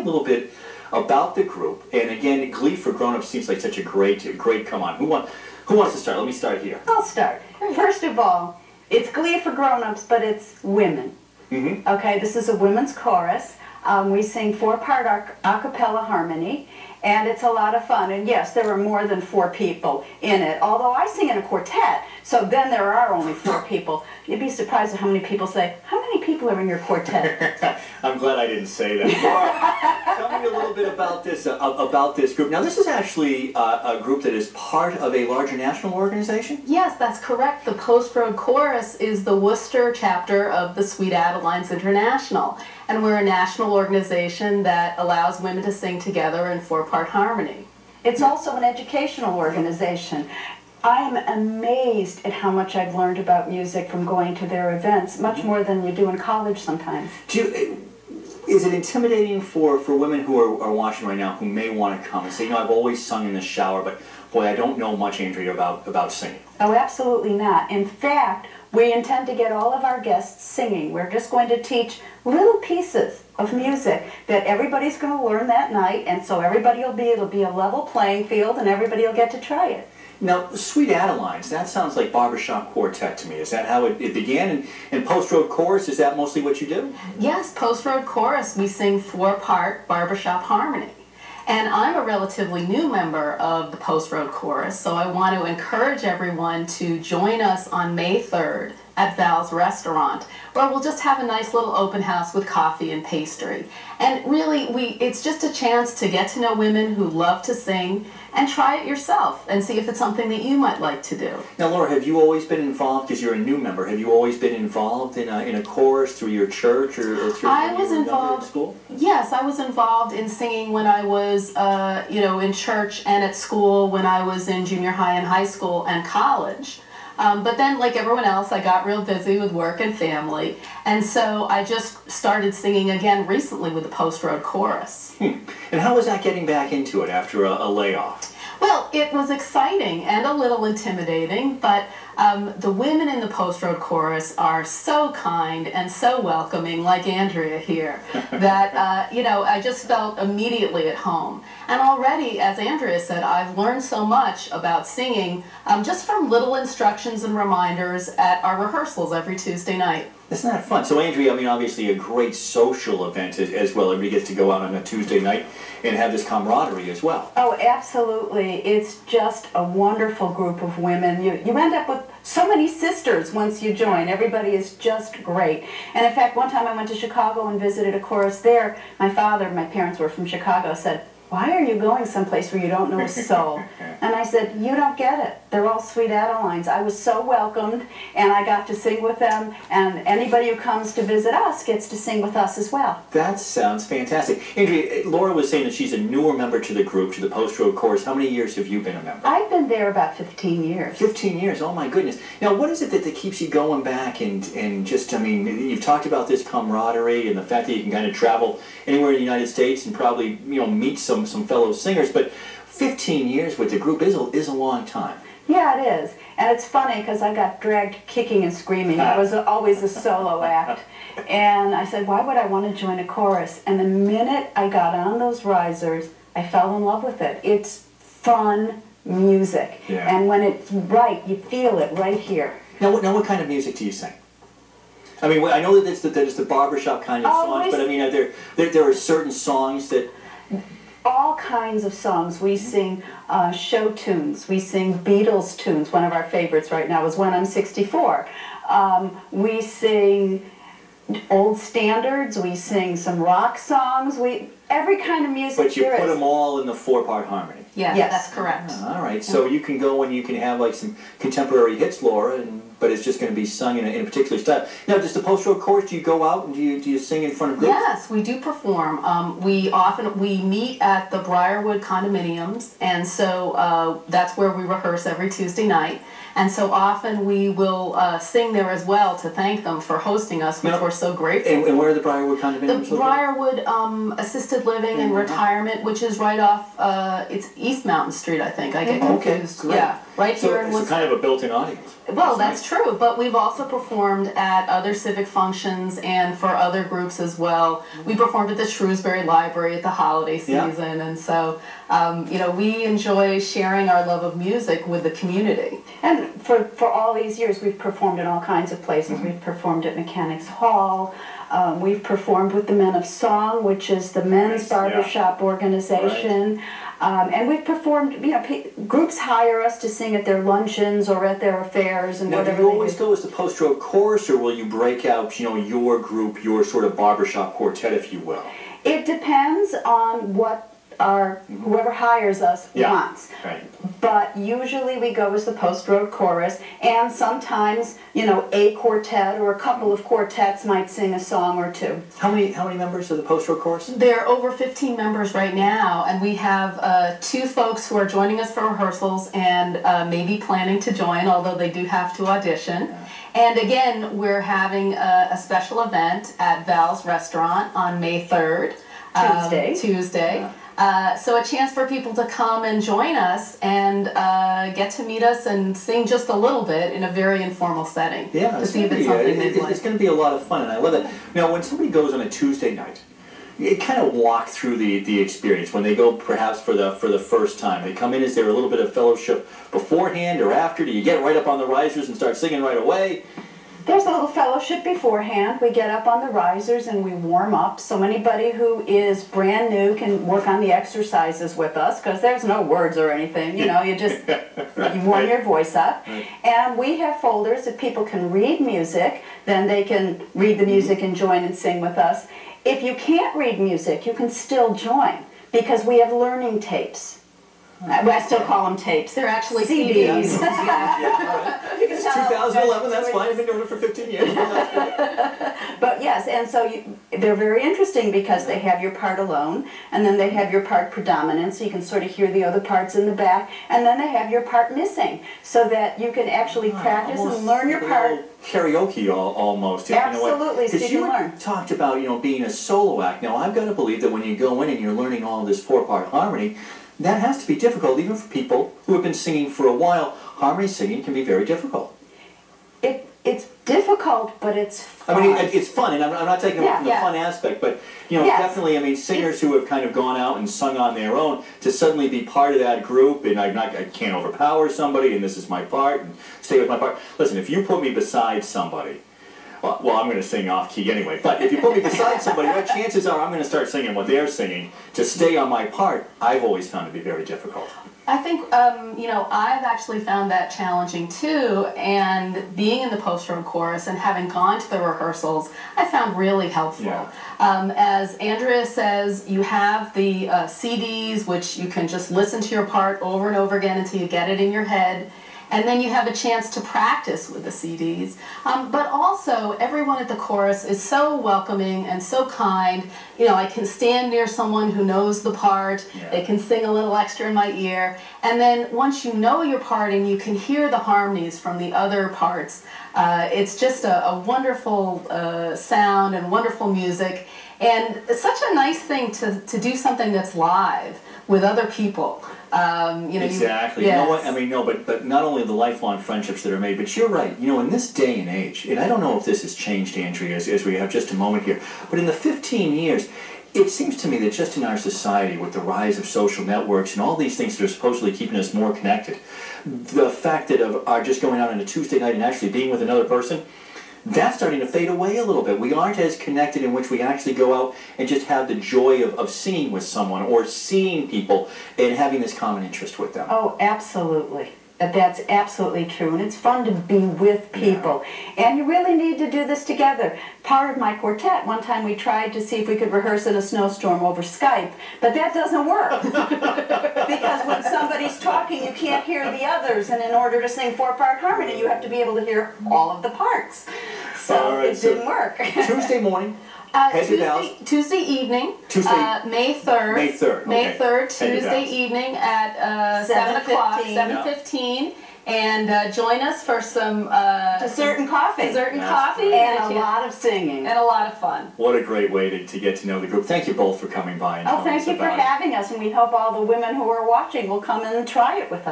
a little bit about the group. And again, Glee for Grown-Ups seems like such a great come on. Who wants to start? Let me start here. I'll start. First of all, it's Glee for Grown-Ups, but it's women. Mm-hmm. Okay, this is a women's chorus. We sing 4-part a cappella harmony, and it's a lot of fun. And yes, there are more than 4 people in it, although I sing in a quartet, so then there are only 4 people. You'd be surprised at how many people say, how many people are in your quartet? I'm glad I didn't say that. Laura, tell me a little bit about this group. Now, this is actually a group that is part of a larger national organization? Yes, that's correct. The Post Road Chorus is the Worcester chapter of the Sweet Adelines International. And we're a national organization that allows women to sing together in 4-part harmony. It's also an educational organization. I am amazed at how much I've learned about music from going to their events, much more than you do in college sometimes. Is it intimidating for women who are watching right now who may want to come and say, you know, I've always sung in the shower, but boy, I don't know much, Andrea, about singing? Oh, absolutely not. In fact, we intend to get all of our guests singing. We're just going to teach little pieces of music that everybody's going to learn that night, and so it'll be a level playing field, and everybody will get to try it. Now, Sweet Adelines, that sounds like barbershop quartet to me. Is that how it began? And Post Road Chorus, is that mostly what you do? Yes, Post Road Chorus, we sing 4-part barbershop harmony. And I'm a relatively new member of the Post Road Chorus, so I want to encourage everyone to join us on May 3rd at Val's Restaurant, where we'll just have a nice little open house with coffee and pastry. And really, it's just a chance to get to know women who love to sing and try it yourself and see if it's something that you might like to do. Now, Laura, have you always been involved, because you're a new member, have you always been involved in a chorus through your church or through your school? Yes, I was involved in singing when I was, in church and at school, when I was in junior high and high school and college. But then, like everyone else, I got real busy with work and family, and so I just started singing again recently with the Post Road Chorus. And how was that getting back into it after a layoff? Well, it was exciting and a little intimidating, but the women in the Post Road Chorus are so kind and so welcoming, like Andrea here, that, I just felt immediately at home. And already, as Andrea said, I've learned so much about singing just from little instructions and reminders at our rehearsals every Tuesday night. Isn't that fun? So, Andrea, I mean, obviously a great social event as well. Everybody gets to go out on a Tuesday night and have this camaraderie as well. Oh, absolutely. It's just a wonderful group of women. You end up with so many sisters once you join. Everybody is just great. And in fact, one time I went to Chicago and visited a chorus there. My parents were from Chicago, said, "Why are you going someplace where you don't know a soul?" And I said, "You don't get it. They're all Sweet Adelines." I was so welcomed, and I got to sing with them, and anybody who comes to visit us gets to sing with us as well. That sounds fantastic. Andrea, Laura was saying that she's a newer member to the group, to the Post Road Chorus. How many years have you been a member? I've been there about 15 years. 15 years, oh my goodness. Now, what is it that keeps you going back and just, I mean, you've talked about this camaraderie and the fact that you can kind of travel anywhere in the United States and probably, meet some fellow singers, but 15 years with the group is a long time. Yeah, it is. And it's funny because I got dragged kicking and screaming. I was always a solo act. And I said, why would I want to join a chorus? And the minute I got on those risers, I fell in love with it. It's fun music. Yeah. And when it's right, you feel it right here. Now what kind of music do you sing? I mean, I know that it's the barbershop kind of songs, but I mean, there are certain songs that... All kinds of songs. We sing show tunes. We sing Beatles tunes. One of our favorites right now is When I'm 64. We sing old standards. We sing some rock songs. Every kind of music. But you put them all in the 4-part harmony. Yeah, yes, that's correct. All right, so you can go and you can have like some contemporary hits, Laura, but it's just going to be sung in a particular style. Now, does the Post Road Chorus, do you go out and do you sing in front of groups? Yes, we do perform. We meet at the Briarwood condominiums, and so that's where we rehearse every Tuesday night. And so often we will sing there as well to thank them for hosting us, which we're so grateful. And where are the Briarwood condominiums? The Briarwood Assisted Living and Retirement, which is right off, it's East Mountain Street, I think. I get confused. Okay, great. Yeah. right here in So it's Wisconsin. kind of a built-in audience. Well, that's true, but we've also performed at other civic functions and for other groups as well. We performed at the Shrewsbury Library at the holiday season, and so, you know, we enjoy sharing our love of music with the community. And for all these years, we've performed in all kinds of places. We've performed at Mechanics Hall. We've performed with the Men of Song, which is the men's barbershop organization. And we've performed, you know, groups hire us to sing at their luncheons or at their affairs and now, whatever do you they always do. go as the post-road chorus, or will you break out, you know, your group, your sort of barbershop quartet, if you will? It depends on what whoever hires us wants. Right. But usually we go as the post-road chorus, and sometimes, you know, a quartet or a couple of quartets might sing a song or two. How many members of the post-road chorus? There are over 15 members right now, and we have 2 folks who are joining us for rehearsals and maybe planning to join, although they do have to audition. And again, we're having a special event at Val's Restaurant on May 3rd. Tuesday. So a chance for people to come and join us and get to meet us and sing just a little bit in a very informal setting. Yeah, to see if it's something they'd like. It's going to be a lot of fun, and I love it. Now, when somebody goes on a Tuesday night, you kind of walk through the experience. When they go perhaps for the first time, they come in, is there a little bit of fellowship beforehand or after? Do you get right up on the risers and start singing right away? There's a little fellowship beforehand. We get up on the risers and we warm up. So anybody who is brand new can work on the exercises with us, because there's no words or anything. You know, you just you warm your voice up. And we have folders if people can read music, then they can read the music and join and sing with us. If you can't read music, you can still join, because we have learning tapes. I still call them tapes. They're actually CDs. It's 2011, that's fine. I've been doing it for 15 years. But yes, and so they're very interesting because they have your part alone, and then they have your part predominant, so you can sort of hear the other parts in the back, and then they have your part missing, so that you can actually practice and learn your part. Karaoke almost. Absolutely, so you can learn. Because you talked about, you know, being a solo act. Now, I've got to believe that when you go in and you're learning all this 4-part harmony, that has to be difficult, even for people who have been singing for a while. Harmony singing can be very difficult. It's difficult, but it's fun. I mean, it's fun, and I'm not taking away from the fun aspect, but, you know, definitely, I mean, singers who have kind of gone out and sung on their own, to suddenly be part of that group, and I can't overpower somebody, and this is my part, and stay with my part. Listen, if you put me beside somebody, well, I'm going to sing off-key anyway, but if you put me beside somebody, chances are I'm going to start singing what they're singing. To stay on my part, I've always found to be very difficult. I think, you know, I've actually found that challenging too, and being in the post-road chorus and having gone to the rehearsals, I found really helpful. Yeah. As Andrea says, you have the CDs, which you can just listen to your part over and over again until you get it in your head. And then you have a chance to practice with the CDs. But also, everyone at the chorus is so welcoming and so kind. You know, I can stand near someone who knows the part. They can sing a little extra in my ear. And then once you know your part and you can hear the harmonies from the other parts, it's just a wonderful sound and wonderful music. And it's such a nice thing to do something that's live with other people. You know, exactly. You know what? I mean, no, but not only the lifelong friendships that are made, but you're right. You know, in this day and age, and I don't know if this has changed, Andrea, as we have just a moment here, but in the 15 years, it seems to me that just in our society, with the rise of social networks and all these things that are supposedly keeping us more connected, the fact that of our just going out on a Tuesday night and actually being with another person, that's starting to fade away a little bit. We aren't as connected in which we actually go out and just have the joy of singing with someone or seeing people and having this common interest with them. Oh, absolutely. That's absolutely true, and it's fun to be with people. And you really need to do this together. Part of my quartet, one time we tried to see if we could rehearse in a snowstorm over Skype, but that doesn't work. Because when somebody's talking, you can't hear the others, and in order to sing 4-part harmony, you have to be able to hear all of the parts. So it didn't work. Tuesday morning. Tuesday evening, May 3rd. May 3rd. May 3rd, Tuesday evening at 7 o'clock, 7:15. And join us for some dessert and coffee. Dessert and coffee. And a lot of singing. And a lot of fun. What a great way to get to know the group. Thank you both for coming by. And thank you for having us. And we hope all the women who are watching will come and try it with us.